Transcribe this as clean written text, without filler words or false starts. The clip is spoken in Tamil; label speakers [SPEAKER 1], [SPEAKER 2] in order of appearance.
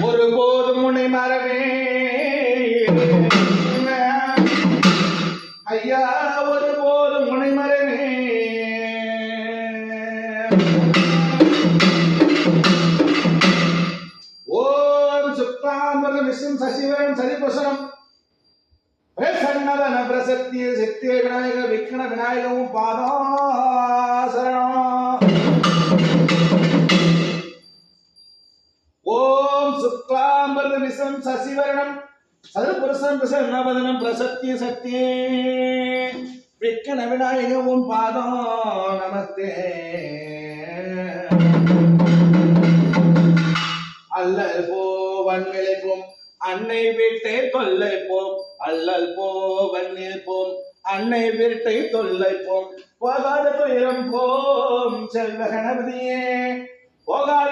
[SPEAKER 1] ஒருபோதும் உன்னை மறவே ஐயா, ஒருபோதும் உன்னை மறவே. ஓம் சுக்லாம்பரதம் விஷ்ணும் சசிவரம் சரிபுசரம் பிரசன்னவன பிரசத்திய சித்திய விநாயக விக்ன விநாயகவும் பாதாசரணம். ஓம் சுக்லாம்பரதம் விஷ்ணும் சசிவரணம் சதுபுருஷம் பிரசன்னவதனம் பிரசத்திய சத்தியே விக்ன விநாயகவும் பாதம் நமஸ்தே. அல்லல் போவன் விளைப்போம் அன்னை வீட்டை தொல்லை போம். அல்லல் போவன் நிற்போம் அன்னை வீட்டை தொல்லை போம். போகாத துயரம் போம் செல்வ கணபதியே, போகாத